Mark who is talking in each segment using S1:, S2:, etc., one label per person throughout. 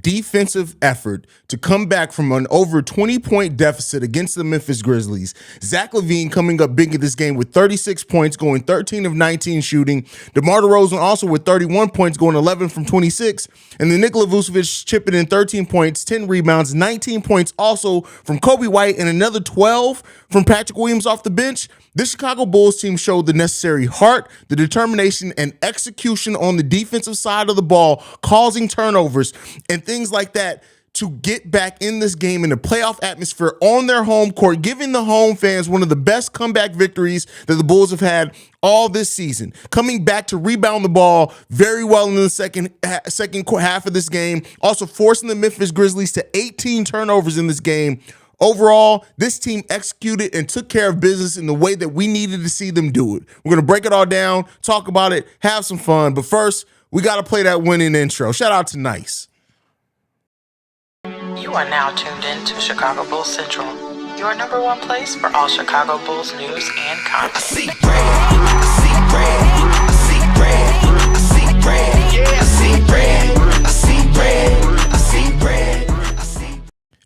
S1: defensive effort to come back from an over 20-point deficit against the Memphis Grizzlies. Zach LaVine coming up big in this game with 36 points, going 13 of 19 shooting. DeMar DeRozan also with 31 points, going 11 from 26. And then Nikola Vucevic chipping in 13 points, 10 rebounds, 19 points also from Kobe White, and another 12 from Patrick Williams off the bench. This Chicago Bulls team showed the necessary heart, the determination, and execution on the defensive side of the ball, causing turnovers and things like that to get back in this game in a playoff atmosphere on their home court, giving the home fans one of the best comeback victories that the Bulls have had all this season. Coming back to rebound the ball very well in the second half of this game, also forcing the Memphis Grizzlies to 18 turnovers in this game. Overall, this team executed and took care of business in the way that we needed to see them do it. We're going to break it all down, talk about it, have some fun. But first, we got to play that winning intro. Shout out to Nice.
S2: You are now tuned in to Chicago Bulls Central, your number one place for all Chicago Bulls news and content.
S3: I see red, I see red, I see red, I see red, yeah, I see red, I see red, I see red.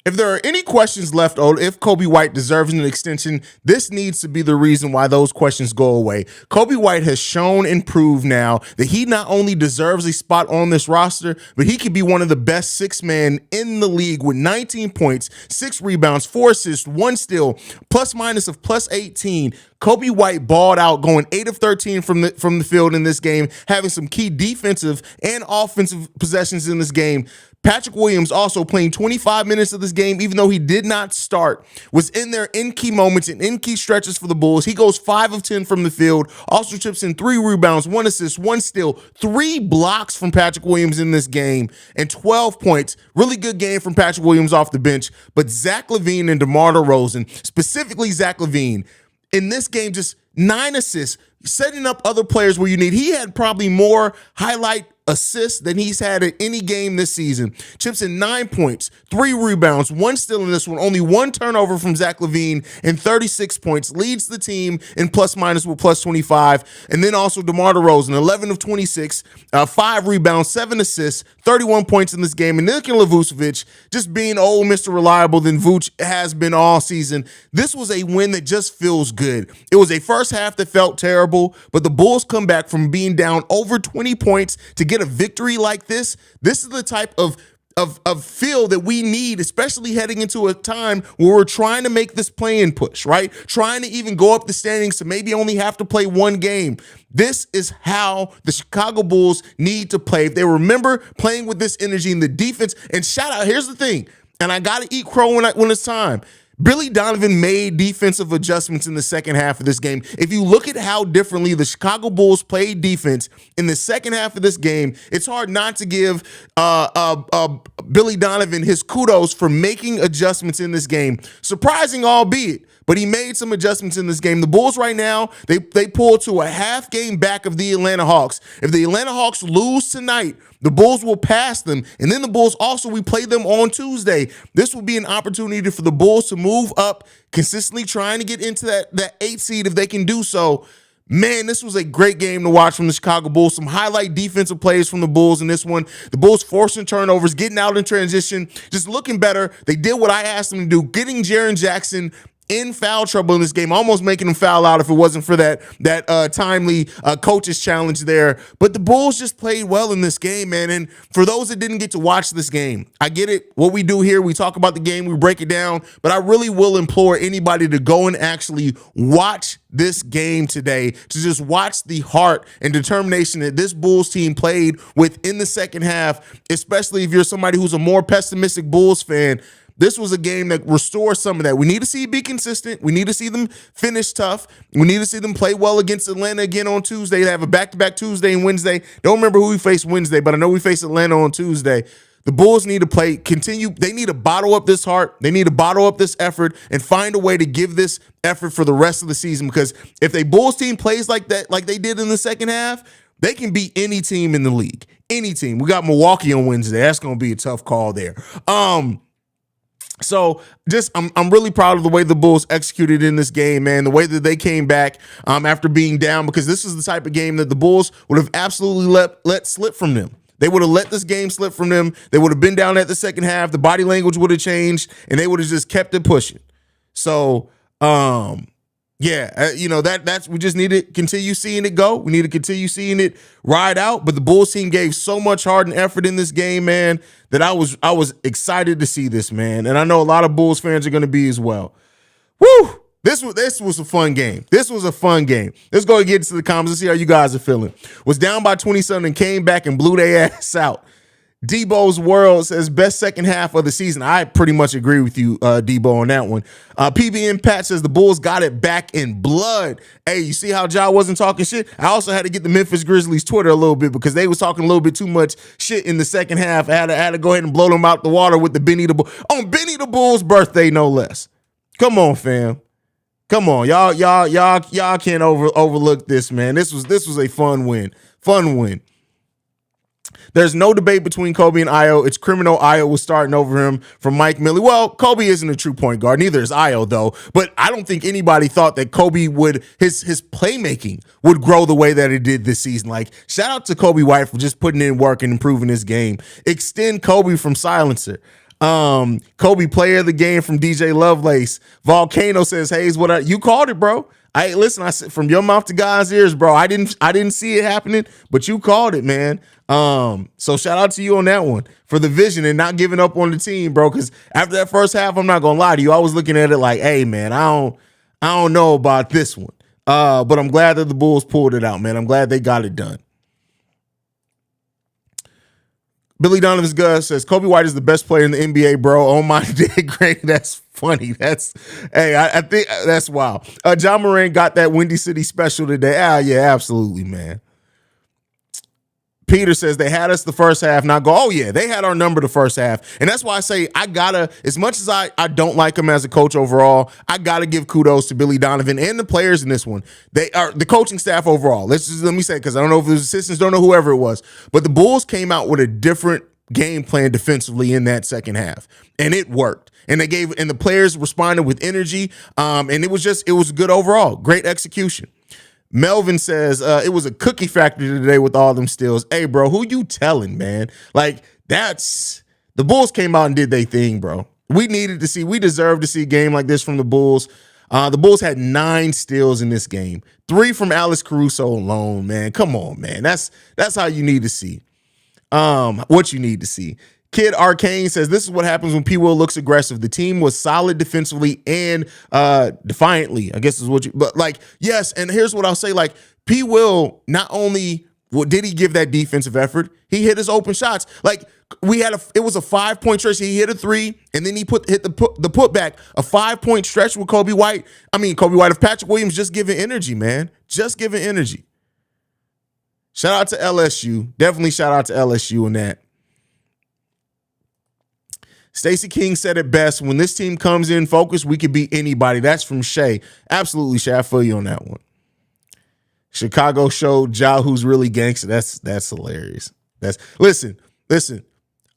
S1: If there are any questions left on if Kobe White deserves an extension, this needs to be the reason why those questions go away. Kobe White has shown and proved now that he not only deserves a spot on this roster, but he could be one of the best six-man in the league with 19 points, 6 rebounds, 4 assists, 1 steal, plus minus of plus 18. Kobe White balled out, going 8 of 13 from the field in this game, having some key defensive and offensive possessions in this game. Patrick Williams also playing 25 minutes of this game, even though he did not start, was in there in key moments and in key stretches for the Bulls. He goes 5 of 10 from the field, also chips in 3 rebounds, 1 assist, 1 steal, 3 blocks from Patrick Williams in this game, and 12 points. Really good game from Patrick Williams off the bench. But Zach LaVine and DeMar DeRozan, specifically Zach LaVine, in this game, just 9 assists, setting up other players where you need. He had probably more highlight assists than he's had in any game this season. Chips in 9 points, 3 rebounds, 1 steal in this one, only 1 turnover from Zach LaVine, and 36 points. Leads the team in plus minus with plus 25. And then also DeMar DeRozan, 11 of 26, 5 rebounds, 7 assists, 31 points in this game. And Nikola Vucevic just being old Mr. Reliable than Vuce has been all season. This was a win that just feels good. It was a first half that felt terrible, but the Bulls come back from being down over 20 points to get a victory like this. This is the type of feel that we need, especially heading into a time where we're trying to make this play-in push, right? Trying to even go up the standings to maybe only have to play 1 game. This is how the Chicago Bulls need to play. If they remember playing with this energy in the defense, and shout out, here's the thing, and I got to eat crow when it's time. Billy Donovan made defensive adjustments in the second half of this game. If you look at how differently the Chicago Bulls played defense in the second half of this game, it's hard not to give Billy Donovan his kudos for making adjustments in this game. Surprising, albeit, but he made some adjustments in this game. The Bulls right now, they pull to a half game back of the Atlanta Hawks. If the Atlanta Hawks lose tonight, the Bulls will pass them. And then the Bulls also, we play them on Tuesday. This will be an opportunity for the Bulls to move up, consistently trying to get into that 8 seed if they can do so. Man, this was a great game to watch from the Chicago Bulls. Some highlight defensive plays from the Bulls in this one. The Bulls forcing turnovers, getting out in transition, just looking better. They did what I asked them to do, getting Jaren Jackson in foul trouble in this game, almost making him foul out if it wasn't for that timely coach's challenge there. But the Bulls just played well in this game, man. And for those that didn't get to watch this game, I get it. What we do here, we talk about the game, we break it down, but I really will implore anybody to go and actually watch this game today, to just watch the heart and determination that this Bulls team played with in the second half, especially if you're somebody who's a more pessimistic Bulls fan. This was a game that restores some of that. We need to see it be consistent. We need to see them finish tough. We need to see them play well against Atlanta again on Tuesday. They have a back-to-back Tuesday and Wednesday. Don't remember who we face Wednesday, but I know we face Atlanta on Tuesday. The Bulls need to play, continue. They need to bottle up this heart. They need to bottle up this effort and find a way to give this effort for the rest of the season. Because if a Bulls team plays like that, like they did in the second half, they can beat any team in the league. Any team. We got Milwaukee on Wednesday. That's going to be a tough call there. So just I'm really proud of the way the Bulls executed in this game, man, the way that they came back after being down, because this is the type of game that the Bulls would have absolutely let slip from them. They would have let this game slip from them. They would have been down at the second half. The body language would have changed, and they would have just kept it pushing. So, that's we just need to continue seeing it go. We need to continue seeing it ride out. But the Bulls team gave so much heart and effort in this game, man, that I was excited to see this, man. And I know a lot of Bulls fans are going to be as well. Woo! This was a fun game. This was a fun game. Let's go and get into the comments and see how you guys are feeling. Was down by 27 and came back and blew their ass out. Debo's World says best second half of the season. I pretty much agree with you, Debo, on that one. PBN Pat says the Bulls got it back in blood. Hey, you see how Ja wasn't talking shit? I also had to get the Memphis Grizzlies Twitter a little bit because they was talking a little bit too much shit in the second half. I had to go ahead and blow them out the water with the Benny the Bull on Benny the Bull's birthday, no less. Come on, fam. Come on, y'all can't overlook this, man. This was a fun win. Fun win. There's no debate between Kobe and Io. It's criminal Io was starting over him from Mike Milley. Well, Kobe isn't a true point guard. Neither is Io, though. But I don't think anybody thought that Kobe would his playmaking would grow the way that it did this season. Like, shout out to Kobe White for just putting in work and improving his game. Extend Kobe from silencer. Kobe player of the game from DJ Lovelace. Volcano says, Haize, you called it, bro. I said from your mouth to God's ears, bro. I didn't see it happening, but you called it, man. So shout out to you on that one for the vision and not giving up on the team, bro. Because after that first half, I'm not gonna lie to you, I was looking at it like, hey, man, I don't know about this one. But I'm glad that the Bulls pulled it out, man. I'm glad they got it done. Billy Donovan's Gus says Kobe White is the best player in the NBA, bro. Oh my day, great. That's funny. I think that's wild. John Moran got that Windy City special today. Yeah, absolutely, man. Peter says they had us the first half, not go, oh yeah, they had our number the first half. And that's why I say as much as I don't like him as a coach overall, I gotta give kudos to Billy Donovan and the players in this one. They are the coaching staff overall. Let me say, because I don't know if it was assistants, don't know whoever it was. But the Bulls came out with a different game plan defensively in that second half. And it worked. And the players responded with energy. And it was good overall. Great execution. Melvin says, it was a cookie factory today with all them steals. Hey, bro, who you telling, man? Like, the Bulls came out and did their thing, bro. We deserved to see a game like this from the Bulls. The Bulls had 9 steals in this game. 3 from Alex Caruso alone, man. Come on, man. That's how you need to see. What you need to see. Kid Arcane says this is what happens when P. Will looks aggressive. The team was solid defensively and defiantly, I guess is what but like, yes, and here's what I'll say, like, P. Will not only did he give that defensive effort, he hit his open shots. Like, it was a 5-point stretch. He hit a 3, and then he hit the putback, a 5-point stretch with Kobe White. If Patrick Williams just giving energy, man. Just giving energy. Shout out to LSU. Definitely shout out to LSU in that. Stacey King said it best. When this team comes in focused, we could beat anybody. That's from Shay. Absolutely, Shay. I feel you on that one. Chicago showed Ja who's really gangster. That's hilarious. Listen.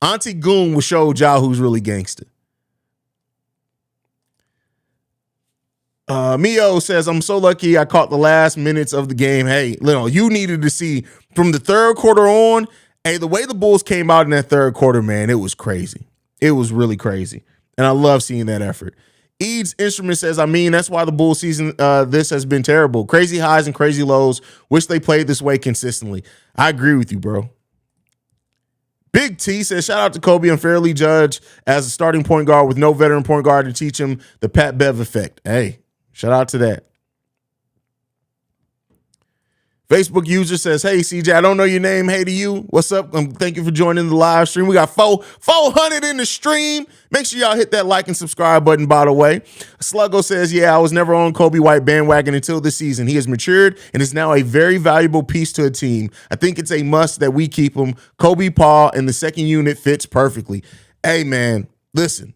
S1: Auntie Goon will show Ja who's really gangster. Mio says, I'm so lucky I caught the last minutes of the game. Hey, Leno, you needed to see from the third quarter on. Hey, the way the Bulls came out in that third quarter, man, it was crazy. It was really crazy. And I love seeing that effort. Eads Instrument says, that's why the Bulls season, this has been terrible. Crazy highs and crazy lows. Wish they played this way consistently. I agree with you, bro. Big T says, shout out to Kobe, unfairly judged as a starting point guard with no veteran point guard to teach him the Pat Bev effect. Hey, shout out to that. Facebook user says, hey, CJ, I don't know your name. Hey to you. What's up? Thank you for joining the live stream. We got 400 in the stream. Make sure y'all hit that like and subscribe button, by the way. Sluggo says, yeah, I was never on Kobe White bandwagon until this season. He has matured and is now a very valuable piece to a team. I think it's a must that we keep him. Kobe, Paul, and the second unit fits perfectly. Hey, man, listen.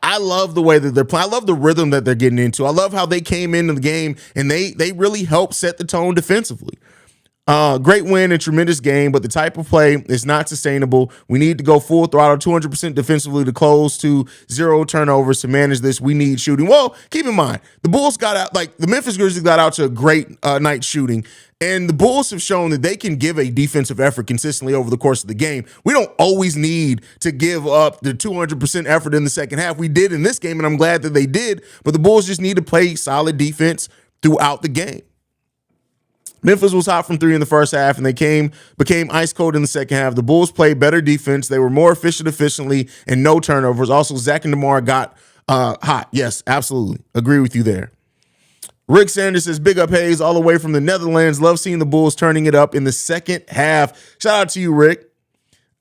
S1: I love the way that they're playing. I love the rhythm that they're getting into. I love how they came into the game and they really helped set the tone defensively. Great win and tremendous game, but the type of play is not sustainable. We need to go full throttle, 200% defensively to close to 0 turnovers to manage this. We need shooting. Well, keep in mind, the Bulls got out, like the Memphis Grizzlies got out to a great night shooting, and the Bulls have shown that they can give a defensive effort consistently over the course of the game. We don't always need to give up the 200% effort in the second half. We did in this game, and I'm glad that they did, but the Bulls just need to play solid defense throughout the game. Memphis was hot from 3 in the first half, and they became ice cold in the second half. The Bulls played better defense. They were more efficiently, and no turnovers. Also, Zach and DeMar got hot. Yes, absolutely. Agree with you there. Rick Sanders says, big up Haize all the way from the Netherlands. Love seeing the Bulls turning it up in the second half. Shout out to you, Rick.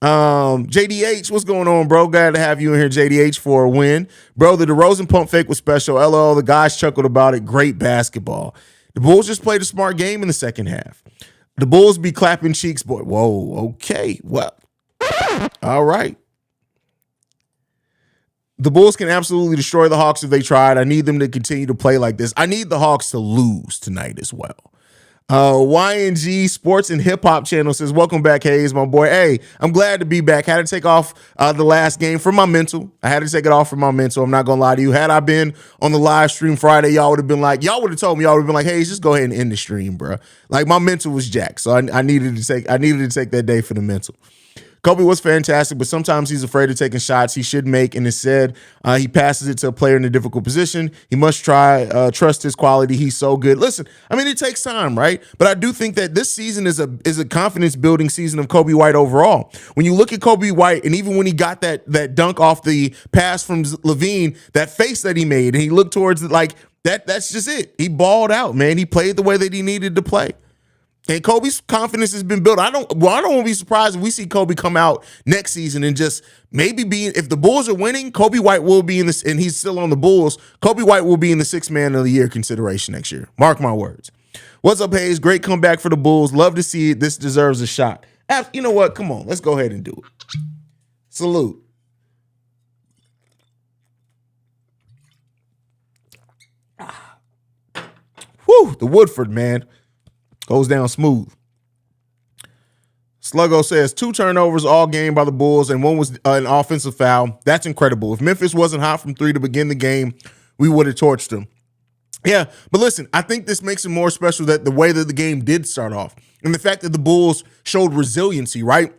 S1: JDH, what's going on, bro? Glad to have you in here, JDH, for a win. Bro, the DeRozan pump fake was special. LOL, the guys chuckled about it. Great basketball. The Bulls just played a smart game in the second half. The Bulls be clapping cheeks, boy. Whoa, okay. Well, all right. The Bulls can absolutely destroy the Hawks if they tried. I need them to continue to play like this. I need the Hawks to lose tonight as well. YNG Sports and Hip Hop Channel says, welcome back, Haize, my boy. Hey, I'm glad to be back. Had to take off the last game for my mental. I had to take it off for my mental. I'm not going to lie to you. Had I been on the live stream Friday, y'all would have been like, hey, just go ahead and end the stream, bro. Like, my mental was jacked. So I needed to take that day for the mental. Kobe was fantastic, but sometimes he's afraid of taking shots he should make, and instead he passes it to a player in a difficult position. He must trust his quality. He's so good. Listen, I mean, it takes time, right? But I do think that this season is a confidence-building season of Kobe White overall. When you look at Kobe White, and even when he got that dunk off the pass from Levine, that face that he made, and he looked towards it like that's just it. He balled out, man. He played the way that he needed to play. And Kobe's confidence has been built. I don't want to be surprised if we see Kobe come out next season and just maybe if the Bulls are winning, Kobe White will be in this, and he's still on the Bulls. Kobe White will be in the 6th man of the year consideration next year. Mark my words. What's up, Haize? Great comeback for the Bulls. Love to see it. This deserves a shot. You know what? Come on. Let's go ahead and do it. Salute. Whew, the Woodford, man. Goes down smooth. Sluggo says 2 turnovers all game by the Bulls, and one was an offensive foul. That's incredible. If Memphis wasn't hot from 3 to begin the game, we would have torched them. Yeah, but listen, I think this makes it more special that the way that the game did start off, and the fact that the Bulls showed resiliency, right?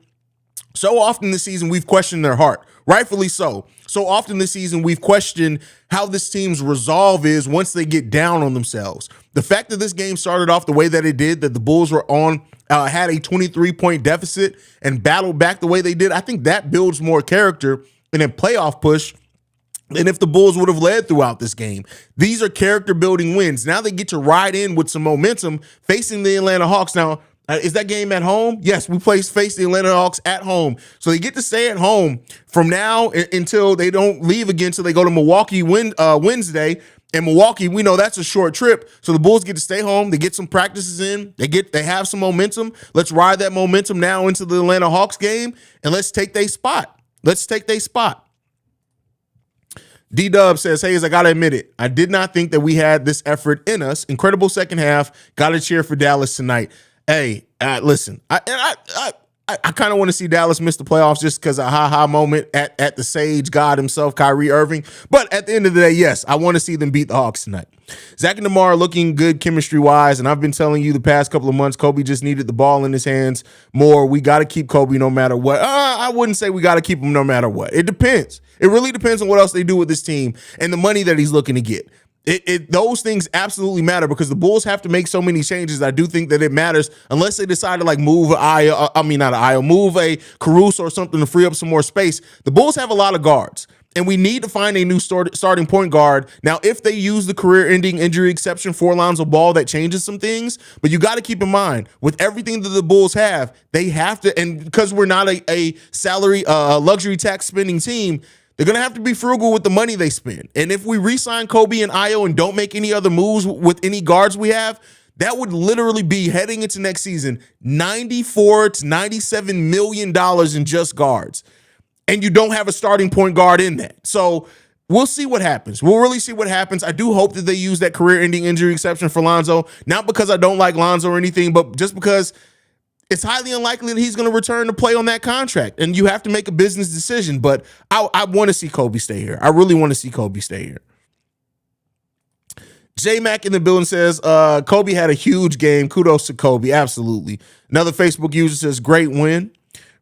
S1: So often this season we've questioned their heart, rightfully so. So often this season we've questioned how this team's resolve is once they get down on themselves. The fact that this game started off the way that it did, that the Bulls were had a 23-point deficit and battled back the way they did, I think that builds more character in a playoff push than if the Bulls would have led throughout this game. These are character-building wins. Now they get to ride in with some momentum facing the Atlanta Hawks. Now, is that game at home? Yes, we face the Atlanta Hawks at home. So they get to stay at home from now until they don't leave again until they go to Milwaukee Wednesday. And Milwaukee, we know that's a short trip. So the Bulls get to stay home. They get some practices in. They have some momentum. Let's ride that momentum now into the Atlanta Hawks game, and let's take their spot. D-Dub says, Haize, I got to admit it. I did not think that we had this effort in us. Incredible second half. Got to cheer for Dallas tonight. Hey, listen, I kind of want to see Dallas miss the playoffs just because a ha-ha moment at the Sage God himself, Kyrie Irving. But at the end of the day, yes, I want to see them beat the Hawks tonight. Zach and DeMar are looking good chemistry-wise, and I've been telling you the past couple of months, Kobe just needed the ball in his hands more. We got to keep Kobe no matter what. I wouldn't say we got to keep him no matter what. It depends. It really depends on what else they do with this team and the money that he's looking to get. Those things absolutely matter because the Bulls have to make so many changes. I do think that it matters unless they decide to move a Caruso or something to free up some more space. The Bulls have a lot of guards, and we need to find a new starting point guard. Now, if they use the career-ending injury exception for Lonzo Ball, that changes some things. But you got to keep in mind, with everything that the Bulls have, they have to, and because we're not a salary luxury tax spending team, they're going to have to be frugal with the money they spend. And if we re-sign Kobe and Ayo and don't make any other moves with any guards we have, that would literally be, heading into next season, $94 to $97 million in just guards. And you don't have a starting point guard in that. So we'll see what happens. We'll really see what happens. I do hope that they use that career-ending injury exception for Lonzo, not because I don't like Lonzo or anything, but just because it's highly unlikely that he's going to return to play on that contract. And you have to make a business decision. But I want to see Kobe stay here. I really want to see Kobe stay here. J Mac in the building says, Kobe had a huge game. Kudos to Kobe. Absolutely. Another Facebook user says, great win.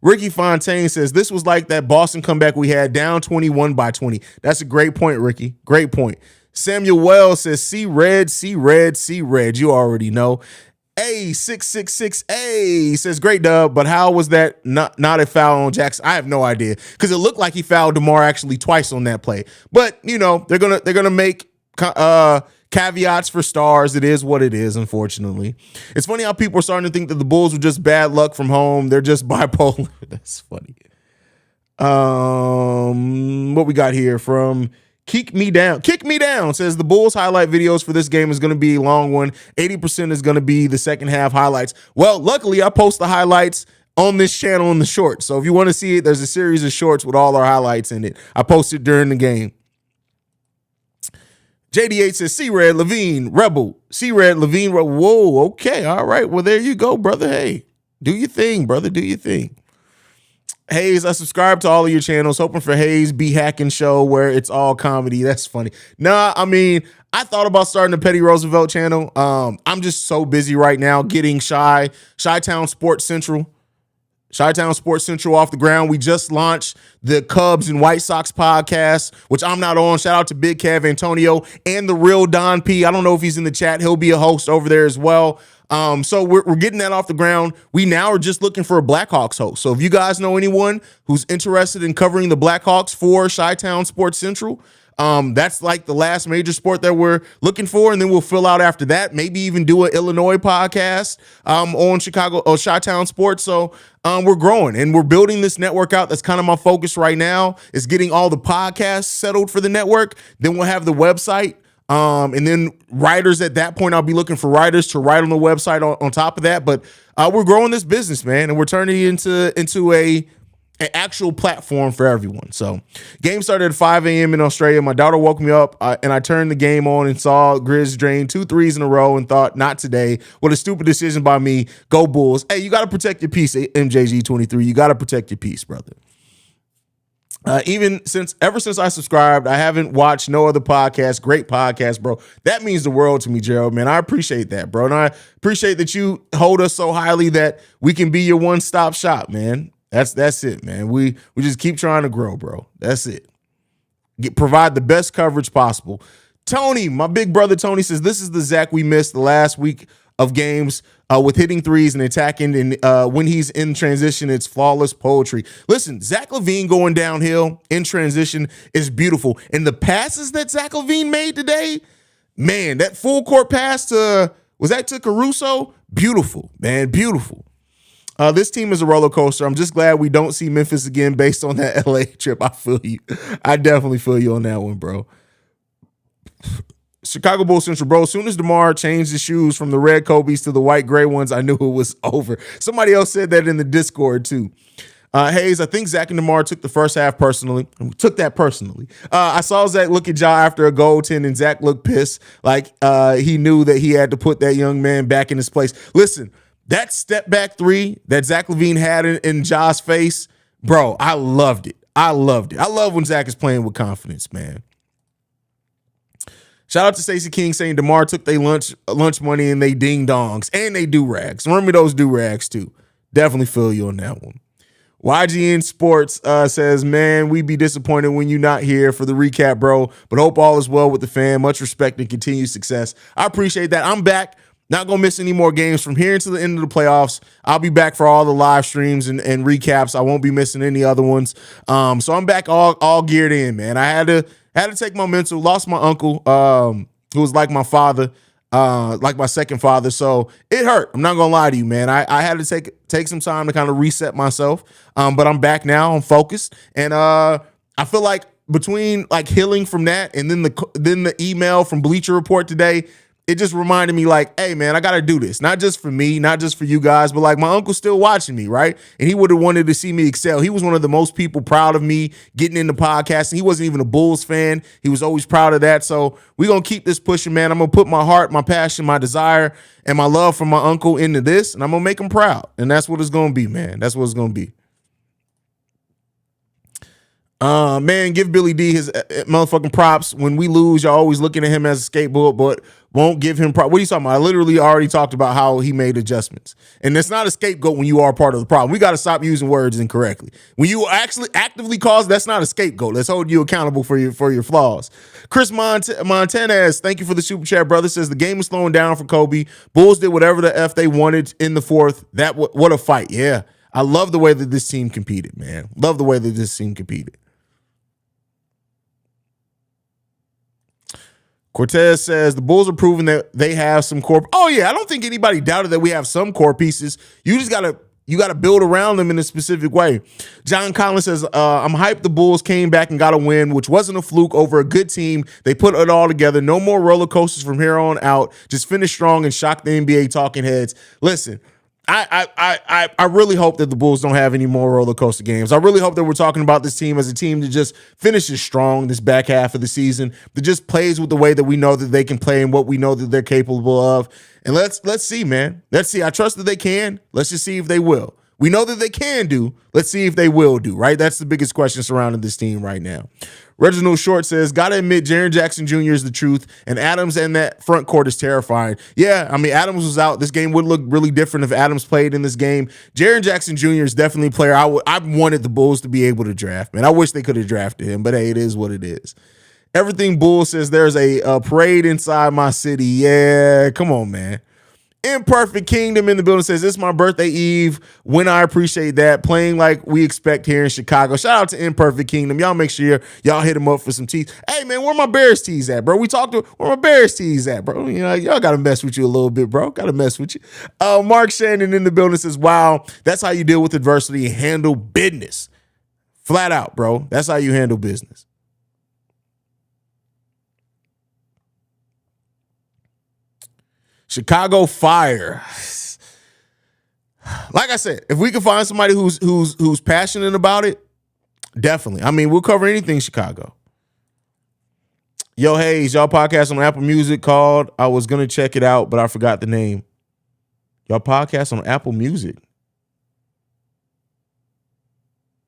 S1: Ricky Fontaine says, this was like that Boston comeback we had, down 21 by 20. That's a great point, Ricky. Great point. Samuel Wells says, see red, see red, see red. You already know. A666A says, great dub, but how was that not a foul on Jackson? I have no idea, because it looked like he fouled DeMar actually twice on that play. But, you know, they're gonna make caveats for stars. It is what it is, unfortunately. It's funny how people are starting to think that the Bulls were just bad luck from home. They're just bipolar. That's funny. What we got here from Kick Me Down. Kick Me Down says the Bulls highlight videos for this game is going to be a long one. 80% is going to be the second half highlights. Well, luckily I post the highlights on this channel in the shorts. So if you want to see it, there's a series of shorts with all our highlights in it. I posted during the game. JD8 says, C-Red, Levine, Rebel. C-Red, Levine, Rebel. Whoa, okay, all right. Well, there you go, brother. Hey, do your thing, brother. Do your thing. Haize, I subscribe to all of your channels, hoping for Haize Be Hacking Show where it's all comedy. That's funny. Nah, I mean, I thought about starting a Petty Roosevelt channel. I'm just so busy right now getting Chi-Town Sports Central off the ground. We just launched the Cubs and White Sox podcast, which I'm not on. Shout out to Big Kev Antonio and the real Don P. I don't know if he's in the chat. He'll be a host over there as well. So we're getting that off the ground. We now are just looking for a Blackhawks host. So if you guys know anyone who's interested in covering the Blackhawks for Chi-Town Sports Central, that's like the last major sport that we're looking for. And then we'll fill out after that, maybe even do an Illinois podcast on Chicago or Chi-Town Sports. So we're growing and we're building this network out. That's kind of my focus right now, is getting all the podcasts settled for the network. Then we'll have the website. And then writers at that point, I'll be looking for writers to write on the website on top of that. But we're growing this business, man, and we're turning it into an actual platform for everyone. So game started at 5 a.m. in Australia. My daughter woke me up and I turned the game on and saw Grizz drain 2 threes in a row and thought, not today. What a stupid decision by me. Go Bulls. Hey, you got to protect your peace, MJG23. You got to protect your peace, brother. Ever since I subscribed, I haven't watched no other podcast. Great podcast, bro. That means the world to me, Gerald, man. I appreciate that, bro. And I appreciate that you hold us so highly that we can be your one-stop shop, man. That's it, man. We just keep trying to grow, bro. That's it. Provide the best coverage possible. Tony, my big brother Tony says, this is the Zach we missed the last week of games with hitting threes and attacking. And when he's in transition, it's flawless poetry. Listen, Zach LaVine going downhill in transition is beautiful. And the passes that Zach LaVine made today, man, that full court pass to Caruso? Beautiful, man, beautiful. This team is a roller coaster. I'm just glad we don't see Memphis again based on that LA trip. I feel you. I definitely feel you on that one, bro. Chicago Bulls Central, bro. As soon as DeMar changed his shoes from the red Kobe's to the white gray ones, I knew it was over. Somebody else said that in the Discord too. Haize, I think Zach and DeMar took the first half personally. And we took that personally. I saw Zach look at Ja after a goaltend, and Zach looked pissed, like he knew that he had to put that young man back in his place. Listen, that step back three that Zach LaVine had in Ja's face, bro, I loved it. I loved it. I love when Zach is playing with confidence, man. Shout out to Stacey King saying DeMar took their lunch money and they ding dongs and they do rags. Remember those do rags too. Definitely feel you on that one. YGN Sports says, man, we be disappointed when you're not here for the recap, bro, but hope all is well with the fan. Much respect and continued success. I appreciate that. I'm back. Not going to miss any more games from here until the end of the playoffs. I'll be back for all the live streams and recaps. I won't be missing any other ones. So I'm back all geared in, man. I had to take my mental. Lost my uncle, who was like my father, like my second father. So it hurt. I'm not going to lie to you, man. I had to take some time to kind of reset myself. But I'm back now. I'm focused. And I feel like between like healing from that and then the email from Bleacher Report today, it just reminded me like, hey man, I got to do this. Not just for me, not just for you guys, but like my uncle's still watching me, right? And he would have wanted to see me excel. He was one of the most people proud of me getting into podcasting. He wasn't even a Bulls fan. He was always proud of that. So we're going to keep this pushing, man. I'm going to put my heart, my passion, my desire, and my love for my uncle into this, and I'm going to make him proud. And that's what it's going to be, man. That's what it's going to be. Man, give Billy D his motherfucking props. When we lose, y'all always looking at him as a scapegoat, but won't give him props. What are you talking about? I literally already talked about how he made adjustments. And it's not a scapegoat when you are part of the problem. We got to stop using words incorrectly. When you actually actively cause, that's not a scapegoat. Let's hold you accountable for your flaws. Chris Montanez, thank you for the super chat, brother. Says the game is slowing down for Kobe. Bulls did whatever the F they wanted in the fourth. What a fight. Yeah. I love the way that this team competed, man. Love the way that this team competed. Cortez says the Bulls are proving that they have some core. Oh yeah, I don't think anybody doubted that we have some core pieces. You just gotta build around them in a specific way. John Collins says, I'm hyped the Bulls came back and got a win, which wasn't a fluke over a good team. They put it all together. No more roller coasters from here on out. Just finish strong and shock the NBA talking heads. Listen, I really hope that the Bulls don't have any more roller coaster games. I really hope that we're talking about this team as a team that just finishes strong this back half of the season, that just plays with the way that we know that they can play and what we know that they're capable of. And let's see, man. Let's see. I trust that they can. Let's just see if they will. We know that they can do. Let's see if they will do, right? That's the biggest question surrounding this team right now. Reginald Short says, gotta admit, Jaren Jackson Jr. is the truth, and Adams and that front court is terrifying. Yeah, I mean, Adams was out. This game would look really different if Adams played in this game. Jaren Jackson Jr. is definitely a player I wanted the Bulls to be able to draft, man. I wish they could have drafted him, but hey, it is what it is. Everything Bulls says there's a parade inside my city. Yeah, come on, man. Imperfect Kingdom in the building says, this is my birthday eve. When I appreciate that. Playing like we expect here in Chicago. Shout out to Imperfect Kingdom. Y'all make sure y'all hit him up for some teas. Hey, man, where my Bears teas at, bro? Where my Bears teas at, bro? You know, y'all got to mess with you a little bit, bro. Got to mess with you. Mark Shannon in the building says, wow, that's how you deal with adversity and handle business. Flat out, bro. That's how you handle business. Chicago Fire. Like I said, if we can find somebody who's passionate about it, definitely. I mean, we'll cover anything Chicago. Yo, Haize, y'all podcast on Apple Music called. I was gonna check it out, but I forgot the name. Y'all podcast on Apple Music.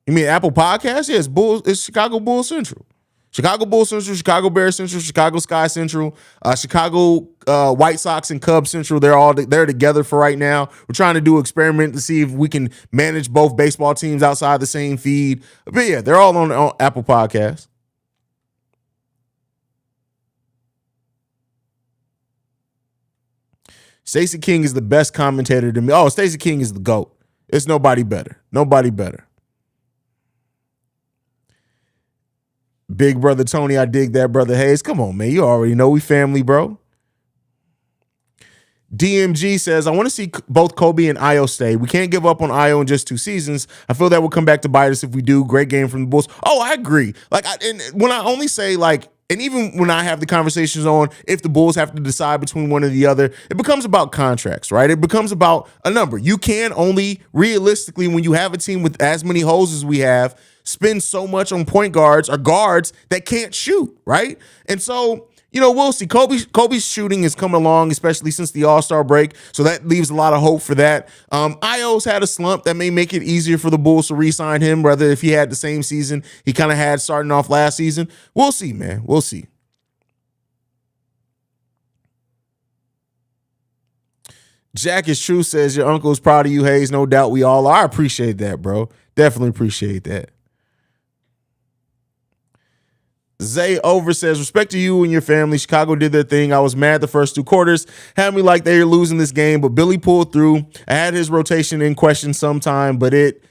S1: You mean Apple Podcast? Yeah, it's Chicago Bulls Central. Chicago Bulls Central, Chicago Bears Central, Chicago Sky Central, Chicago White Sox and Cubs Central. They're together for right now. We're trying to do an experiment to see if we can manage both baseball teams outside the same feed. But yeah, they're all on Apple Podcasts. Stacey King is the best commentator to me. Oh, Stacey King is the GOAT. It's nobody better. Nobody better. Big brother Tony, I dig that, brother Haize. Come on, man. You already know we family, bro. DMG says, I want to see both Kobe and Io stay. We can't give up on Io in just 2 seasons. I feel that will come back to bite us if we do. Great game from the Bulls. Oh, I agree. And when I only say and even when I have the conversations on if the Bulls have to decide between one or the other, it becomes about contracts, right? It becomes about a number. You can only realistically, when you have a team with as many holes as we have, spend so much on point guards or guards that can't shoot, right? And so, we'll see. Kobe's shooting is coming along, especially since the All-Star break, so that leaves a lot of hope for that. Io's had a slump that may make it easier for the Bulls to re-sign him, rather if he had the same season he kind of had starting off last season. We'll see, man. We'll see. Jack is True says, your uncle is proud of you, Haize. No doubt we all are. I appreciate that, bro. Definitely appreciate that. Zay Over says, respect to you and your family. Chicago did their thing. I was mad the first 2 quarters. Had me like they were losing this game, but Billy pulled through. I had his rotation in question sometime, but it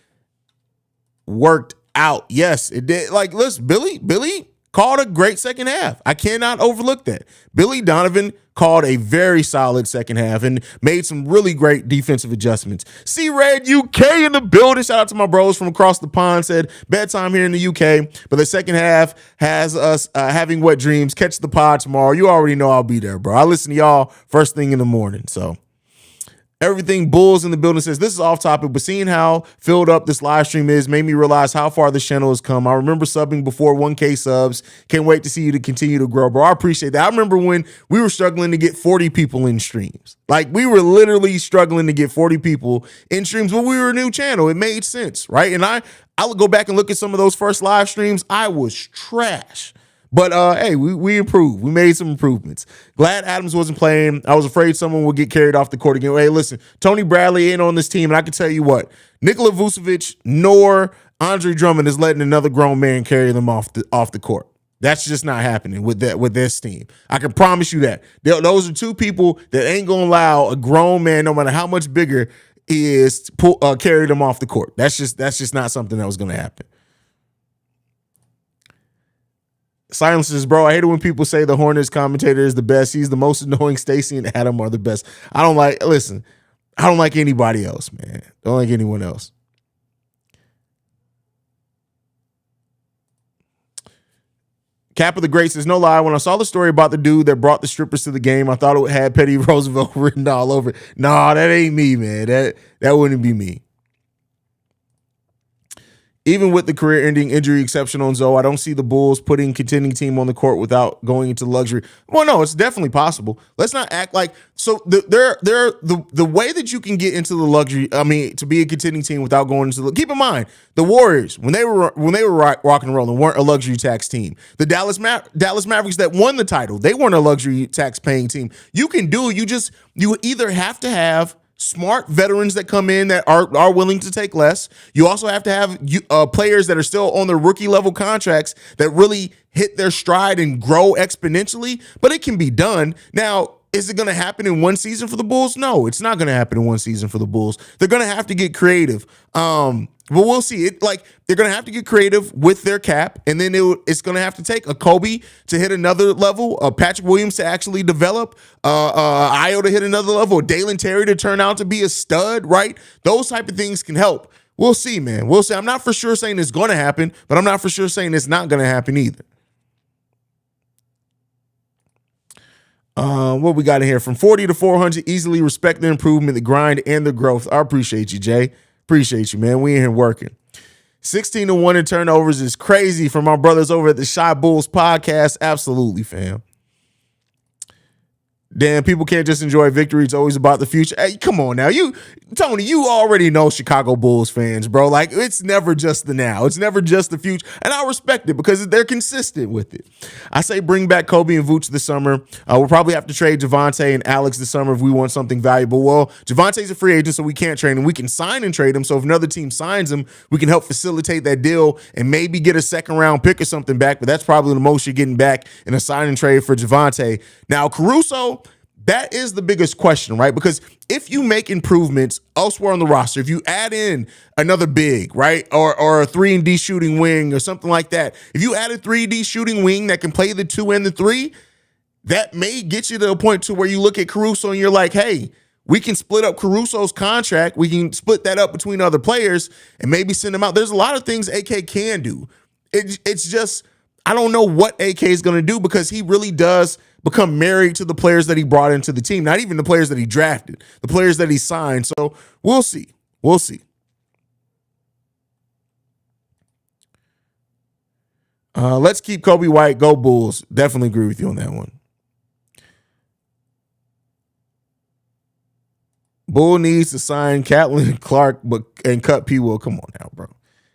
S1: worked out. Yes, it did. Listen, Billy called a great second half. I cannot overlook that. Billy Donovan called a very solid second half and made some really great defensive adjustments. C-Red UK in the building. Shout out to my bros from across the pond. Said bedtime here in the UK, but the second half has us having wet dreams. Catch the pod tomorrow. You already know I'll be there, bro. I listen to y'all first thing in the morning, so. Everything Bulls in the building says, this is off topic, but seeing how filled up this live stream is made me realize how far this channel has come. I remember subbing before 1K subs. Can't wait to see you to continue to grow, bro. I appreciate that. I remember when we were struggling to get 40 people in streams. Like, we were literally struggling to get 40 people in streams when we were a new channel. It made sense, right? And I would go back and look at some of those first live streams. I was trash. But hey, we improved. We made some improvements. Glad Adams wasn't playing. I was afraid someone would get carried off the court again. Hey, listen, Tony Bradley ain't on this team, and I can tell you what, Nikola Vucevic nor Andre Drummond is letting another grown man carry them off the court. That's just not happening with this team. I can promise you that. Those are two people that ain't gonna allow a grown man, no matter how much bigger he is, to carry them off the court. That's just not something that was gonna happen. Silence says, bro, I hate it when people say the Hornets commentator is the best. He's the most annoying. Stacey and Adam are the best. I don't like anybody else, man. Don't like anyone else. Cap of the Great says, no lie, when I saw the story about the dude that brought the strippers to the game, I thought it had Petty Roosevelt written all over it. Nah, that ain't me, man. That wouldn't be me. Even with the career-ending injury exception on Zoe, I don't see the Bulls putting contending team on the court without going into luxury. Well, no, it's definitely possible. Let's not act like so. The way that you can get into the luxury, I mean, to be a contending team without going into the. Keep in mind, the Warriors when they were rocking and rolling weren't a luxury tax team. The Dallas Mavericks that won the title, they weren't a luxury tax paying team. You can do it. You either have to have smart veterans that come in that are willing to take less. You also have to have players that are still on their rookie level contracts that really hit their stride and grow exponentially, but it can be done. Now, is it going to happen in one season for the Bulls? No, it's not going to happen in one season for the Bulls. They're going to have to get creative. But we'll see it. Like, they're going to have to get creative with their cap, and then it's going to have to take a Kobe to hit another level, a Patrick Williams to actually develop, Io to hit another level, Dalen Terry to turn out to be a stud, right? Those type of things can help. We'll see, man. We'll see. I'm not for sure saying it's going to happen, but I'm not for sure saying it's not going to happen either. What we got in here? From 40 to 400, easily respect the improvement, the grind, and the growth. I appreciate you, Jay. Appreciate you, man. We in here working. 16-1 in turnovers is crazy for my brothers over at the Shy Bulls podcast. Absolutely, fam. Damn, people can't just enjoy victory. It's always about the future. Hey, come on now. Tony, you already know Chicago Bulls fans, bro. Like, it's never just the now. It's never just the future. And I respect it because they're consistent with it. I say bring back Kobe and Vooch this summer. We'll probably have to trade Javonte and Alex this summer if we want something valuable. Well, Javonte's a free agent, so we can't trade him. We can sign and trade him. So if another team signs him, we can help facilitate that deal and maybe get a second-round pick or something back. But that's probably the most you're getting back in a sign and trade for Javonte. Now, Caruso, that is the biggest question, right? Because if you make improvements elsewhere on the roster, if you add in another big, right, or a 3-and-D shooting wing or something like that, if you add a 3-D shooting wing that can play the 2 and the 3, that may get you to a point to where you look at Caruso and you're like, hey, we can split up Caruso's contract. We can split that up between other players and maybe send them out. There's a lot of things AK can do. It's just, I don't know what AK is going to do because he really does become married to the players that he brought into the team, not even the players that he drafted, the players that he signed. So we'll see. We'll see. Let's keep Kobe White. Go Bulls. Definitely agree with you on that one. Bull needs to sign Catlin Clark and cut P. Will. Come on now, bro.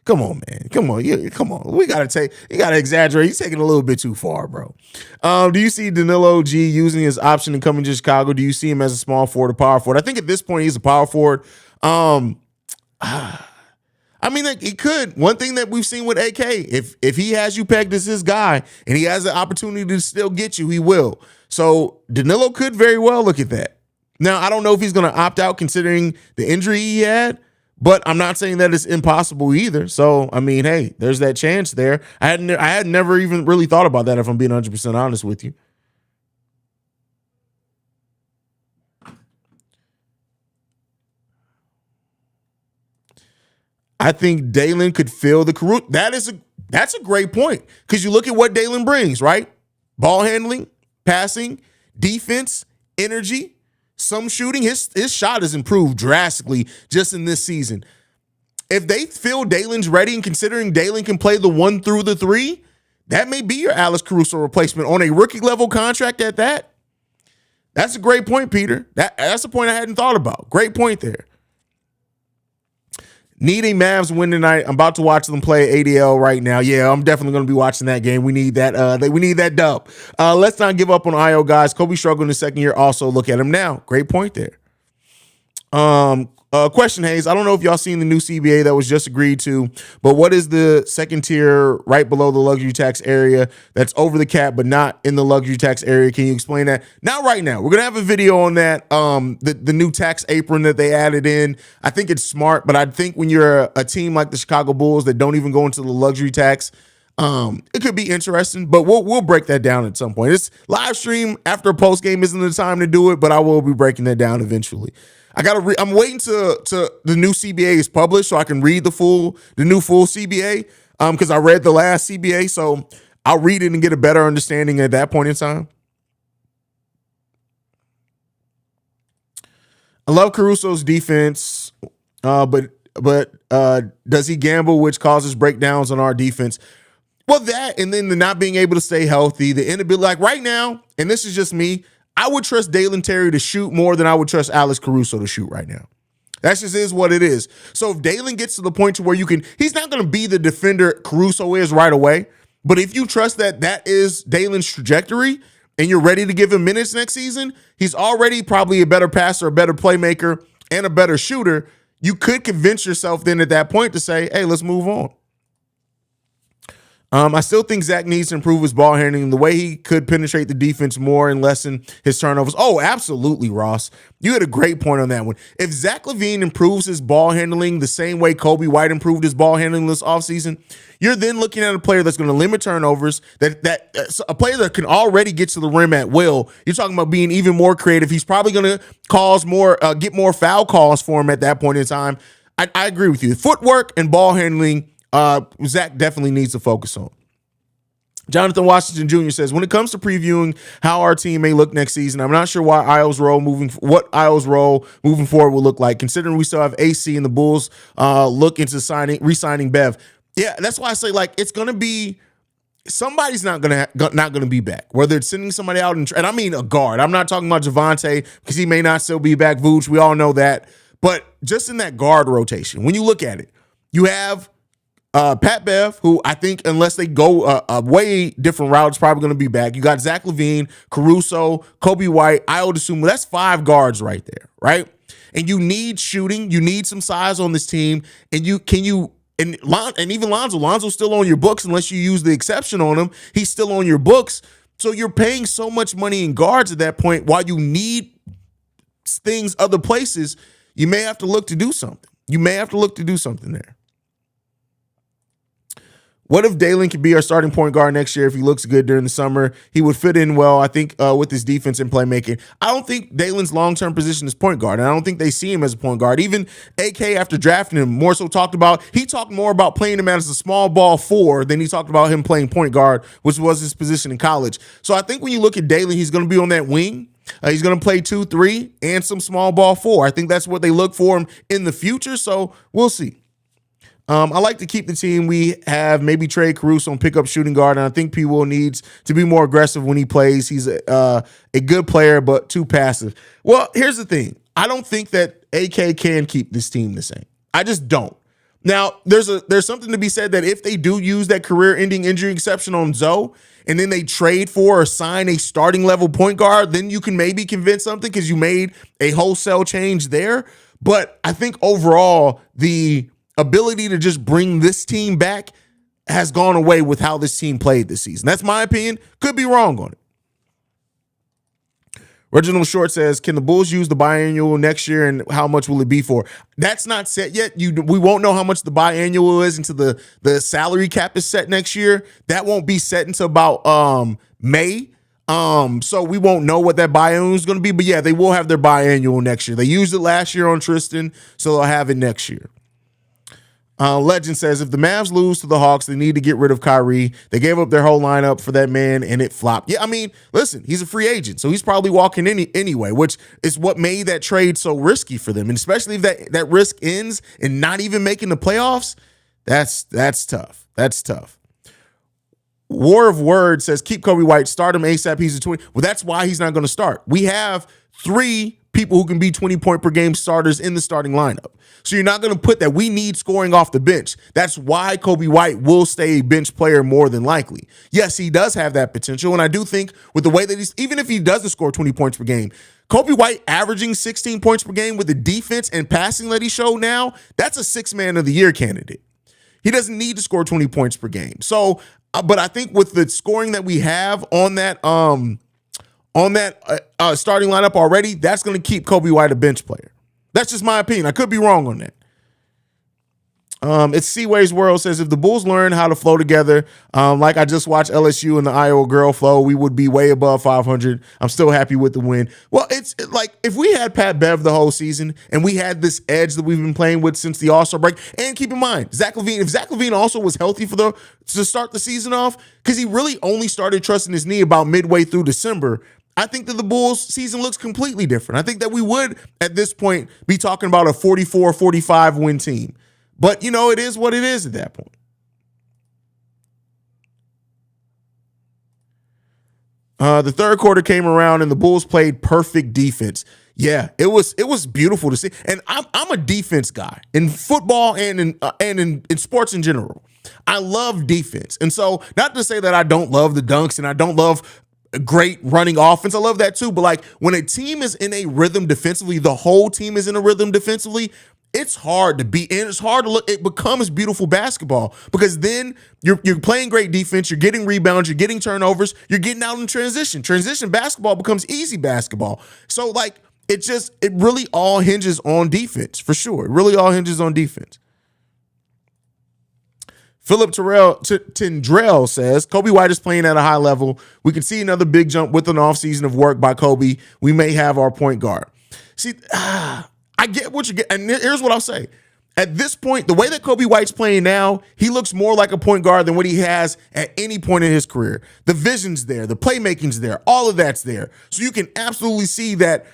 S1: Come on, man. Come on. Yeah, come on. You got to exaggerate. He's taking it a little bit too far, bro. Do you see Danilo G using his option and coming to Chicago? Do you see him as a small forward or power forward? I think at this point he's a power forward. I mean, like, he could. One thing that we've seen with AK, if he has you pegged as his guy and he has the opportunity to still get you, he will. So Danilo could very well look at that. Now, I don't know if he's going to opt out considering the injury he had, but I'm not saying that it's impossible either. So, I mean, hey, there's that chance there. I had never even really thought about that, if I'm being 100% honest with you. I think Dalen could fill the Caruso. That's a great point because you look at what Dalen brings, right? Ball handling, passing, defense, energy, some shooting. His shot has improved drastically just in this season. If they feel Dalen's ready and considering Dalen can play the 1 through the 3, that may be your Alex Caruso replacement on a rookie level contract at that. That's a great point, Peter. That's a point I hadn't thought about. Great point there. Need a Mavs win tonight. I'm about to watch them play ADL right now. Yeah, I'm definitely going to be watching that game. We need that. We need that dub. Let's not give up on IO, guys. Kobe struggled in the second year. Also, look at him now. Great point there. Question, Haize. I don't know if y'all seen the new CBA that was just agreed to, but what is the second tier right below the luxury tax area that's over the cap but not in the luxury tax area? Can you explain that? Not right now. We're gonna have a video on that. The new tax apron that they added in. I think it's smart, but I think when you're a team like the Chicago Bulls that don't even go into the luxury tax, it could be interesting, but we'll break that down at some point. It's live stream after a post game isn't the time to do it, but I will be breaking that down eventually. I'm waiting to the new CBA is published so I can read the new full CBA. Because I read the last CBA, so I'll read it and get a better understanding at that point in time. I love Caruso's defense, but does he gamble, which causes breakdowns on our defense? Well, that and then the not being able to stay healthy, the inability, like right now, and this is just me. I would trust Dalen Terry to shoot more than I would trust Alex Caruso to shoot right now. That just is what it is. So if Dalen gets to the point to where he's not going to be the defender Caruso is right away. But if you trust that is Dalen's trajectory and you're ready to give him minutes next season, he's already probably a better passer, a better playmaker, and a better shooter. You could convince yourself then at that point to say, hey, let's move on. I still think Zach needs to improve his ball handling, the way he could penetrate the defense more and lessen his turnovers. Oh, absolutely, Ross. You had a great point on that one. If Zach LaVine improves his ball handling the same way Kobe White improved his ball handling this offseason, you're then looking at a player that's going to limit turnovers, a player that can already get to the rim at will. You're talking about being even more creative. He's probably going to cause more, get more foul calls for him at that point in time. I agree with you. Footwork and ball handling, Zach definitely needs to focus on. Jonathan Washington Jr. says, when it comes to previewing how our team may look next season, I'm not sure what Io's role moving forward will look like, considering we still have AC and the Bulls look into re-signing Bev. Yeah, that's why I say, like, it's going to be somebody's not going to be back, whether it's sending somebody out and I mean a guard. I'm not talking about Javante because he may not still be back. Vooch, we all know that. But just in that guard rotation, when you look at it, you have Pat Bev, who I think unless they go a way different route, is probably going to be back. You got Zach LaVine, Caruso, Kobe White, I would assume. That's 5 guards right there, right? And you need shooting. You need some size on this team. And even Lonzo's still on your books unless you use the exception on him. He's still on your books. So you're paying so much money in guards at that point. While you need things other places, you may have to look to do something. There. What if Dalen could be our starting point guard next year if he looks good during the summer? He would fit in well, I think, with his defense and playmaking. I don't think Dalen's long-term position is point guard, and I don't think they see him as a point guard. Even AK, after drafting him, more so talked more about playing him as a small ball 4 than he talked about him playing point guard, which was his position in college. So I think when you look at Dalen, he's going to be on that wing. He's going to play 2, 3, and some small ball 4. I think that's what they look for him in the future, so we'll see. I like to keep the team we have, maybe trade Caruso and pick up shooting guard, and I think P. Will needs to be more aggressive when he plays. He's a good player, but too passive. Well, here's the thing. I don't think that AK can keep this team the same. I just don't. Now, there's something to be said that if they do use that career-ending injury exception on Zoe, and then they trade for or sign a starting level point guard, then you can maybe convince something because you made a wholesale change there. But I think overall, the ability to just bring this team back has gone away with how this team played this season. That's my opinion. Could be wrong on it. Reginald Short says, can the Bulls use the biannual next year and how much will it be for? That's not set yet. We won't know how much the biannual is until the salary cap is set next year. That won't be set until about May. So we won't know what that biannual is going to be. But yeah, they will have their biannual next year. They used it last year on Tristan, so they'll have it next year. Legend says, if the Mavs lose to the Hawks, they need to get rid of Kyrie. They gave up their whole lineup for that man, and it flopped. Yeah, I mean, listen, he's a free agent, so he's probably walking anyway, which is what made that trade so risky for them. And especially if that risk ends and not even making the playoffs, that's tough. That's tough. War of Words says, keep Kobe White, start him ASAP. He's a 20. Well, that's why he's not going to start. We have 3 people who can be 20-point per game starters in the starting lineup. So you're not going to put that. We need scoring off the bench. That's why Kobe White will stay a bench player more than likely. Yes, he does have that potential. And I do think with the way that even if he doesn't score 20 points per game, Kobe White averaging 16 points per game with the defense and passing that he showed now, that's a 6-man of the year candidate. He doesn't need to score 20 points per game. So, but I think with the scoring that we have on that starting lineup already, that's going to keep Kobe White a bench player. That's just my opinion. I could be wrong on that. It's Seaway's World says, if the Bulls learn how to flow together, like I just watched LSU and the Iowa girl flow, we would be way above 500. I'm still happy with the win. Well, it's like if we had Pat Bev the whole season and we had this edge that we've been playing with since the All-Star break, and keep in mind, if Zach LaVine also was healthy to start the season off, because he really only started trusting his knee about midway through December, I think that the Bulls season looks completely different. I think that we would, at this point, be talking about a 44-45 win team. But, it is what it is at that point. The third quarter came around and the Bulls played perfect defense. Yeah, it was beautiful to see. And I'm a defense guy in football and in sports in general. I love defense. And so not to say that I don't love the dunks and I don't love great running offense. I love that too. But like when a team is in a rhythm defensively, the whole team is in a rhythm defensively, it's hard to beat, and it's hard to look. It becomes beautiful basketball because then you're playing great defense, you're getting rebounds, you're getting turnovers, you're getting out in transition. Transition basketball becomes easy basketball. So like it really all hinges on defense for sure. It really all hinges on defense. Philip Tindrell says, Kobe White is playing at a high level. We can see another big jump with an offseason of work by Kobe. We may have our point guard. See, I get what you get. And here's what I'll say. At this point, the way that Kobe White's playing now, he looks more like a point guard than what he has at any point in his career. The vision's there, the playmaking's there, all of that's there. So you can absolutely see that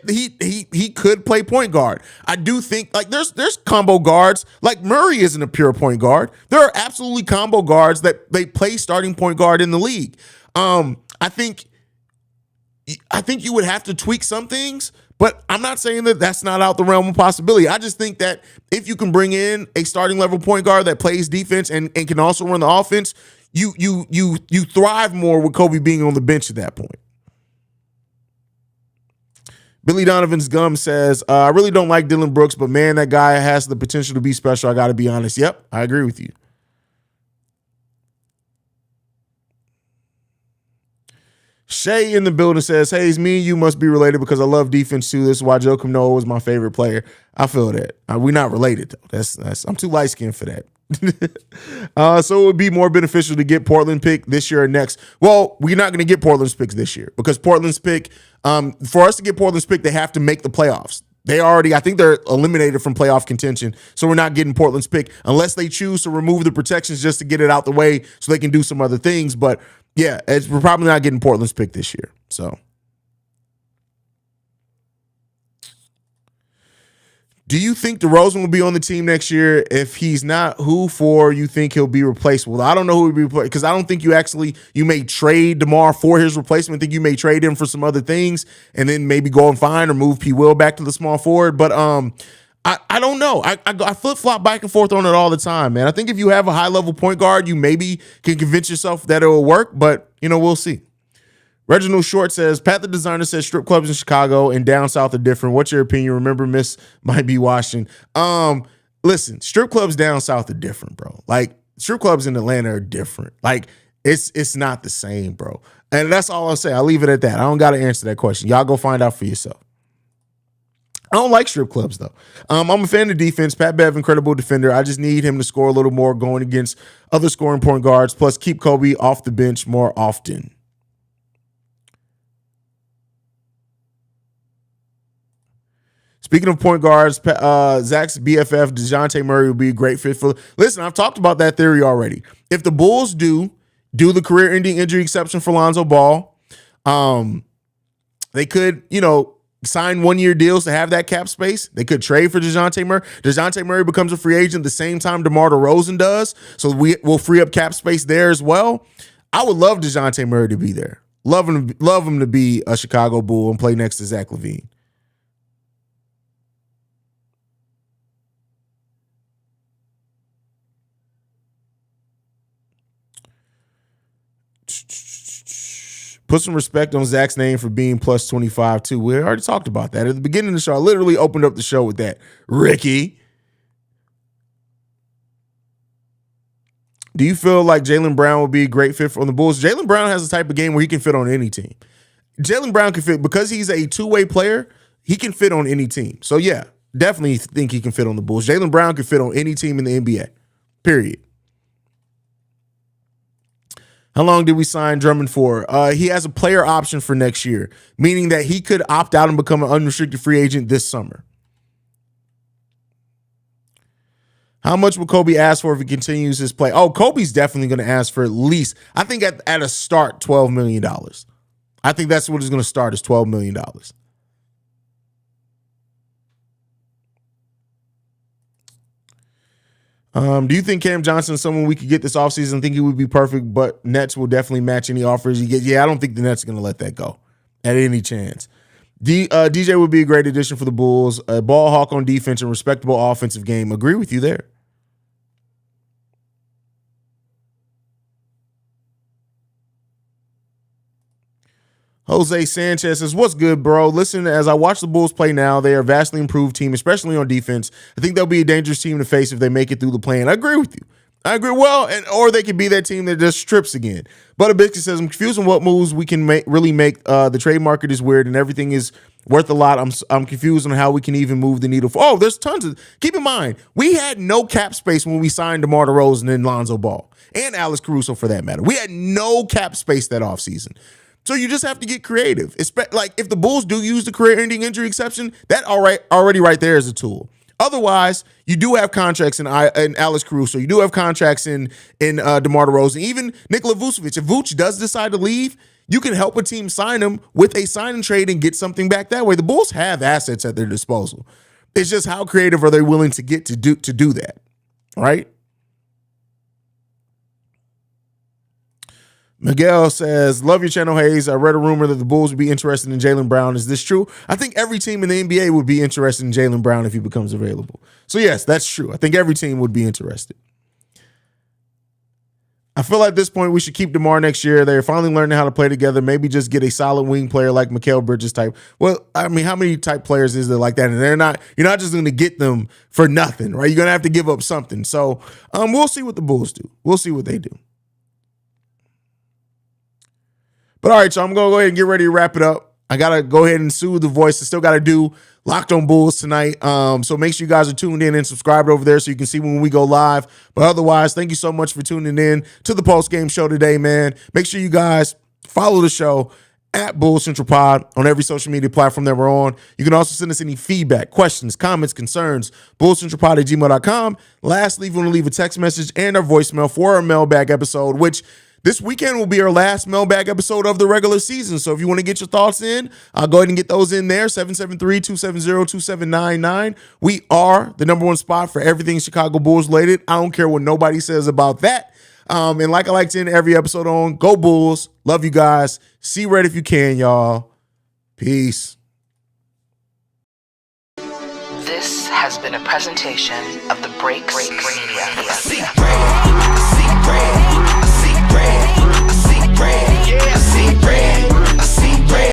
S1: he could play point guard. I do think like there's combo guards. Like Murray isn't a pure point guard. There are absolutely combo guards that they play starting point guard in the league. I think you would have to tweak some things. But I'm not saying that that's not out the realm of possibility. I just think that if you can bring in a starting level point guard that plays defense and can also run the offense, you thrive more with Kobe being on the bench at that point. Billy Donovan's Gum says, I really don't like Dylan Brooks, but man, that guy has the potential to be special. I got to be honest. Yep, I agree with you. Shay in the building says, Haize, me and you must be related because I love defense too. This is why Joe Noah was my favorite player. I feel that. We're not related though. That's I'm too light skinned for that. So it would be more beneficial to get Portland pick this year or next. Well, we're not going to get Portland's picks this year because Portland's pick, for us to get Portland's pick, they have to make the playoffs. I think they're eliminated from playoff contention. So we're not getting Portland's pick unless they choose to remove the protections just to get it out the way so they can do some other things. But yeah, we're probably not getting Portland's pick this year. So, do you think DeRozan will be on the team next year? If he's not, who for you think he'll be replaced? Well, I don't know who will be replaced because I don't think you may trade DeMar for his replacement. I think you may trade him for some other things and then maybe go and find or move P. Will back to the small forward. But I don't know. I flip-flop back and forth on it all the time, man. I think if you have a high-level point guard, you maybe can convince yourself that it will work, but, we'll see. Reginald Short says, Pat the Designer says strip clubs in Chicago and down south are different. What's your opinion? Remember, Miss might be watching. Listen, strip clubs down south are different, bro. Like, strip clubs in Atlanta are different. Like, it's not the same, bro. And that's all I'll say. I'll leave it at that. I don't got to answer that question. Y'all go find out for yourself. I don't like strip clubs, though. I'm a fan of defense. Pat Bev, incredible defender. I just need him to score a little more going against other scoring point guards, plus keep Kobe off the bench more often. Speaking of point guards, Zach's BFF, DeJounte Murray would be a great fit for. Listen, I've talked about that theory already. If the Bulls do the career-ending injury exception for Lonzo Ball, they could, sign one-year deals to have that cap space. They could trade for DeJounte Murray. DeJounte Murray becomes a free agent the same time DeMar DeRozan does, so we'll free up cap space there as well. I would love DeJounte Murray to be there. Love him to be a Chicago Bull and play next to Zach LaVine. Put some respect on Zach's name for being plus 25 too. We already talked about that at the beginning of the show. I literally opened up the show with that. Ricky, do you feel like Jaylen Brown would be a great fit on the Bulls? Jaylen Brown has the type of game where he can fit on any team. Jaylen Brown can fit because he's a two-way player. He can fit on any team. So yeah, definitely think he can fit on the Bulls. Jaylen Brown can fit on any team in the NBA. Period. How long did we sign Drummond for? He has a player option for next year, meaning that he could opt out and become an unrestricted free agent this summer. How much will Kobe ask for if he continues his play? Oh, Kobe's definitely going to ask for at least, I think at a start, $12 million. I think that's what he's going to start is $12 million. Do you think Cam Johnson is someone we could get this offseason? I think he would be perfect, but Nets will definitely match any offers you get. Yeah, I don't think the Nets are going to let that go at any chance. DJ would be a great addition for the Bulls. A ball hawk on defense and respectable offensive game. Agree with you there. Jose Sanchez says, what's good, bro? Listen, as I watch the Bulls play now, they are a vastly improved team, especially on defense. I think they'll be a dangerous team to face if they make it through the play. And I agree with you. I agree. Well, or they could be that team that just strips again. But Abisky says, I'm confused on what moves we can really make. The trade market is weird and everything is worth a lot. I'm confused on how we can even move the needle. Oh, there's tons of. Keep in mind, we had no cap space when we signed DeMar DeRozan and Lonzo Ball and Alex Caruso for that matter. We had no cap space that offseason. So you just have to get creative. Like if the Bulls do use the career-ending injury exception, that already right there is a tool. Otherwise, you do have contracts in Alex Caruso. You do have contracts in DeMar DeRozan. Even Nikola Vucevic. If Vuce does decide to leave, you can help a team sign him with a sign and trade and get something back that way. The Bulls have assets at their disposal. It's just how creative are they willing to get to do that, right? Miguel says, love your channel, Haize. I read a rumor that the Bulls would be interested in Jaylen Brown. Is this true? I think every team in the NBA would be interested in Jaylen Brown if he becomes available. So yes, that's true. I think every team would be interested. I feel like at this point we should keep DeMar next year. They're finally learning how to play together. Maybe just get a solid wing player like Mikal Bridges type. Well, I mean, how many type players is there like that? And you're not just going to get them for nothing, right? You're going to have to give up something. So we'll see what the Bulls do. We'll see what they do. But all right, so I'm going to go ahead and get ready to wrap it up. I got to go ahead and soothe the voice. I still got to do Locked on Bulls tonight. So make sure you guys are tuned in and subscribed over there so you can see when we go live. But otherwise, thank you so much for tuning in to the post-game show today, man. Make sure you guys follow the show at Bulls Central Pod on every social media platform that we're on. You can also send us any feedback, questions, comments, concerns, bullscentralpod@gmail.com. Lastly, if you want to leave a text message and our voicemail for our mailbag episode, which this weekend will be our last mailbag episode of the regular season. So if you want to get your thoughts in, go ahead and get those in there, 773-270-2799. We are the number one spot for everything Chicago Bulls related. I don't care what nobody says about that. And like I like to end every episode on, go Bulls. Love you guys. See red if you can, y'all. Peace.
S2: This has been a presentation of the Breaks Media.
S3: I see red.